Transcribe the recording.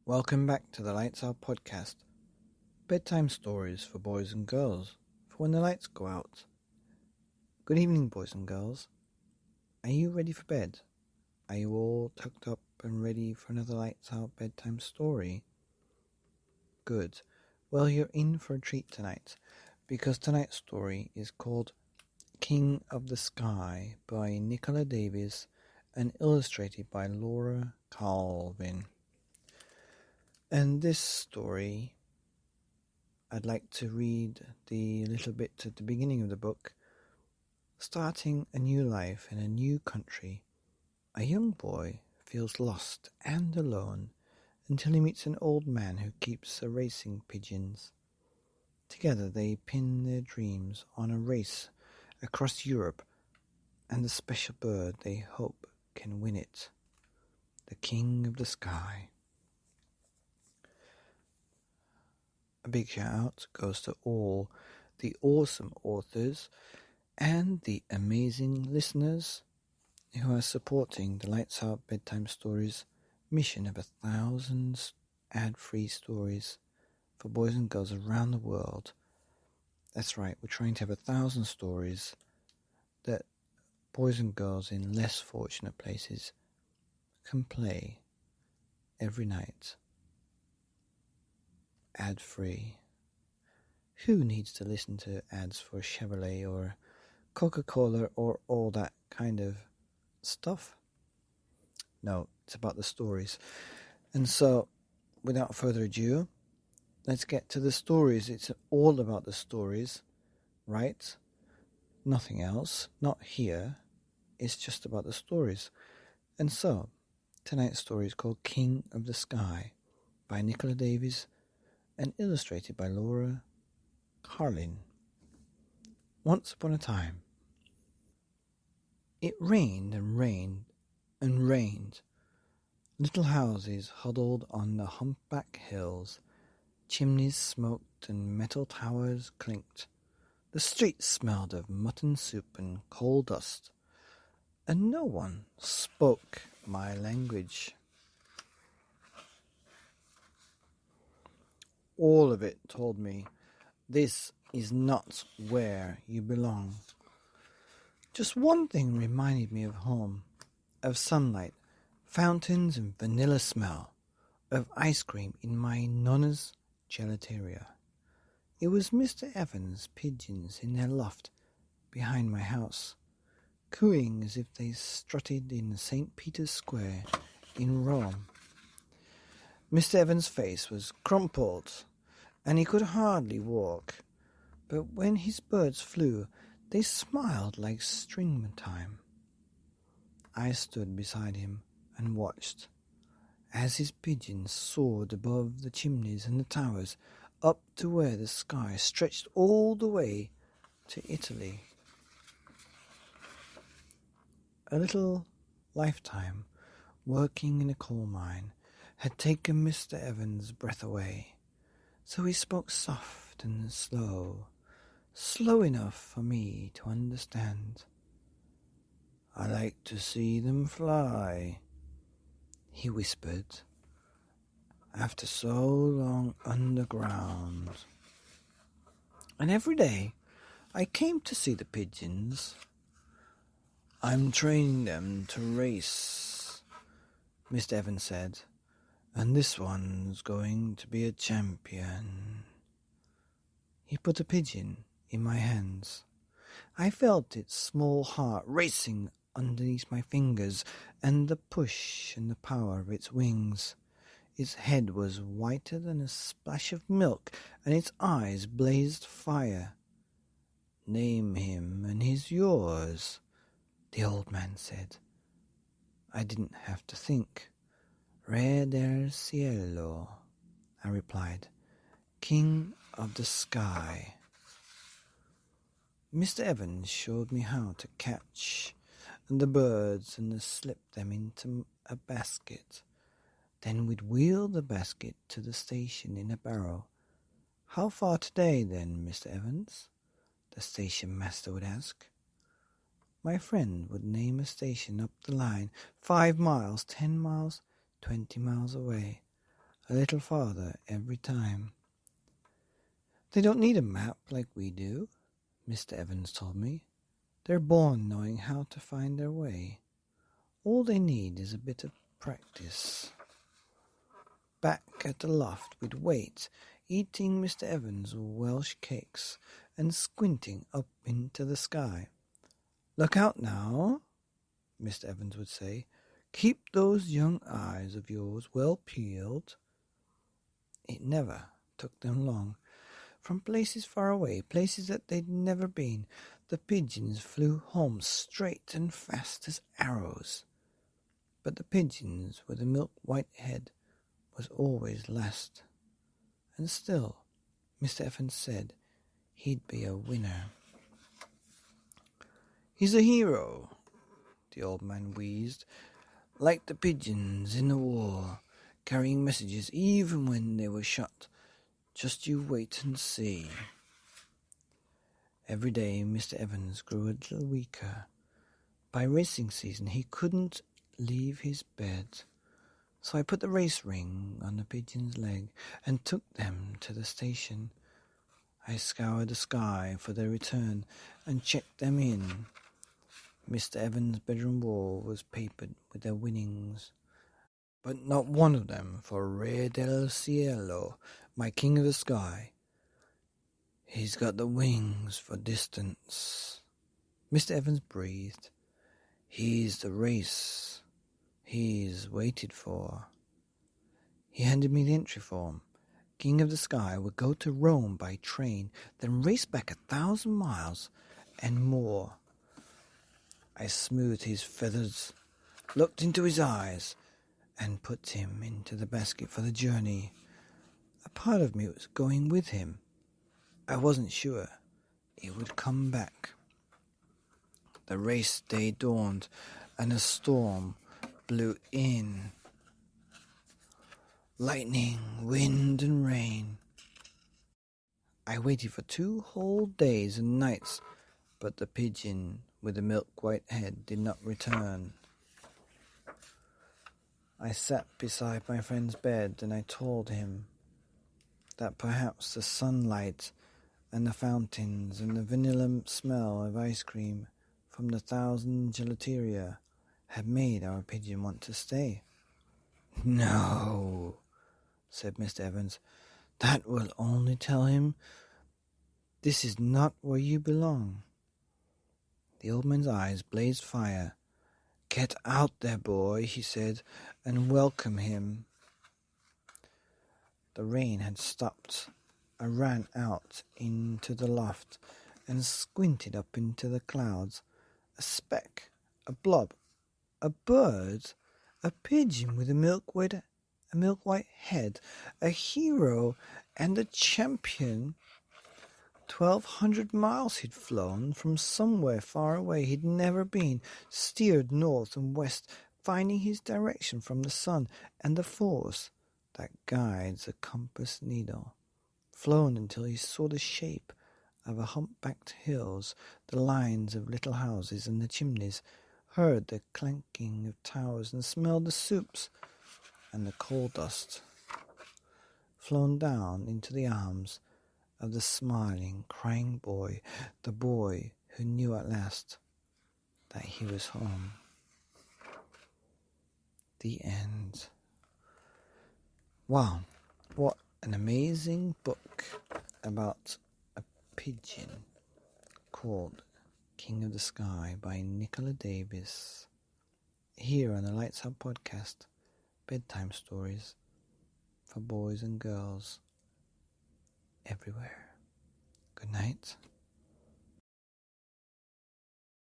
Welcome back to the Lights Out podcast. Bedtime stories for boys and girls for when the lights go out. Good evening, boys and girls. Are you ready for bed? Are you all tucked up and ready for another Lights Out bedtime story? Good. Well, you're in for a treat tonight, because tonight's story is called King of the Sky by Nicola Daviea and illustrated by Laura Calvin. And this story, I'd like to read the little bit at the beginning of the book. Starting a new life in a new country, a young boy feels lost and alone until he meets an old man who keeps racing pigeons. Together they pin their dreams on a race across Europe and the special bird they hope can win it, the King of the Sky. A big shout out goes to all the awesome authors and the amazing listeners who are supporting the Lights Out Bedtime Stories mission of 1,000 ad-free stories for boys and girls around the world. That's right, we're trying to have 1,000 stories that boys and girls in less fortunate places can play every night. Ad-free. Who needs to listen to ads for Chevrolet or Coca-Cola or all that kind of stuff? No, it's about the stories. And so, without further ado, let's get to the stories. It's all about the stories, right? Nothing else, not here. It's just about the stories. And so, tonight's story is called King of the Sky by Nicola Daviea and illustrated by Laura Calvin. Once upon a time, it rained and rained and rained. Little houses huddled on the humpback hills. Chimneys smoked and metal towers clinked. The streets smelled of mutton soup and coal dust. And no one spoke my language. All of it told me, this is not where you belong. Just one thing reminded me of home, of sunlight, fountains and vanilla smell, of ice cream in my nonna's gelateria. It was Mr. Evans' pigeons in their loft behind my house, cooing as if they strutted in St. Peter's Square in Rome. Mr. Evans' face was crumpled, and he could hardly walk, but when his birds flew, they smiled like springtime. I stood beside him and watched as his pigeons soared above the chimneys and the towers, up to where the sky stretched all the way to Italy. A little lifetime working in a coal mine had taken Mr. Evans' breath away, so he spoke soft and slow enough for me to understand. I like to see them fly, he whispered, after so long underground. And every day I came to see the pigeons. I'm training them to race, Mr. Evans said, and this one's going to be a champion. He put a pigeon in my hands. I felt its small heart racing underneath my fingers, and the push and the power of its wings. Its head was whiter than a splash of milk, and its eyes blazed fire. Name him, and he's yours, the old man said. I didn't have to think. Re del cielo, I replied. King of the Sky. Mr. Evans showed me how to catch the birds and to slip them into a basket. Then we'd wheel the basket to the station in a barrow. How far today, then, Mr. Evans? The station master would ask. My friend would name a station up the line, 5 miles, 10 miles, 20 miles away. a little farther every time. They don't need a map like we do, Mr. Evans told me. They're born knowing how to find their way. All they need is a bit of practice. Back at the loft we'd wait, eating Mr. Evans' Welsh cakes and squinting up into the sky. "Look out now," Mr. Evans would say. "Keep those young eyes of yours well peeled." It never took them long. From places far away, places that they'd never been, the pigeons flew home straight and fast as arrows. But the pigeons with the milk-white head was always last. And still, Mr. Evans said he'd be a winner. "He's a hero," the old man wheezed, "like the pigeons in the war, carrying messages even when they were shot. Just you wait and see." Every day Mr. Evans grew a little weaker. By racing season he couldn't leave his bed. So I put the race ring on the pigeon's leg and took them to the station. I scoured the sky for their return and checked them in. Mr. Evans' bedroom wall was papered with their winnings, but not one of them for Re del Cielo, my king of the sky. He's got the wings for distance. Mr. Evans breathed. He's the race he's waited for. He handed me the entry form. King of the Sky would go to Rome by train, then race back 1,000 miles and more. I smoothed his feathers, looked into his eyes, and put him into the basket for the journey. A part of me was going with him. I wasn't sure he would come back. The race day dawned, and a storm blew in. Lightning, wind, and rain. I waited for 2 whole days and nights, but the pigeon with the milk-white head did not return. I sat beside my friend's bed and I told him that perhaps the sunlight and the fountains and the vanilla smell of ice cream from the 1,000 gelateria had made our pigeon want to stay. "No," said Mr. Evans, "that will only tell him this is not where you belong." The old man's eyes blazed fire. "Get out there, boy," he said, "and welcome him." The rain had stopped. I ran out into the loft and squinted up into the clouds. A speck, a blob, a bird, a pigeon with a milk-white head, a hero and a champion. 1,200 miles he'd flown from somewhere far away he'd never been, steered north and west, finding his direction from the sun and the force that guides a compass needle. Flown until he saw the shape of a humpbacked hills, the lines of little houses and the chimneys, heard the clanking of towers and smelled the soups and the coal dust. Flown down into the arms of the smiling, crying boy, the boy who knew at last that he was home. The end. Wow, what an amazing book about a pigeon called King of the Sky by Nicola Daviea. Here on the Lights Out podcast, bedtime stories for boys and girls everywhere. Good night.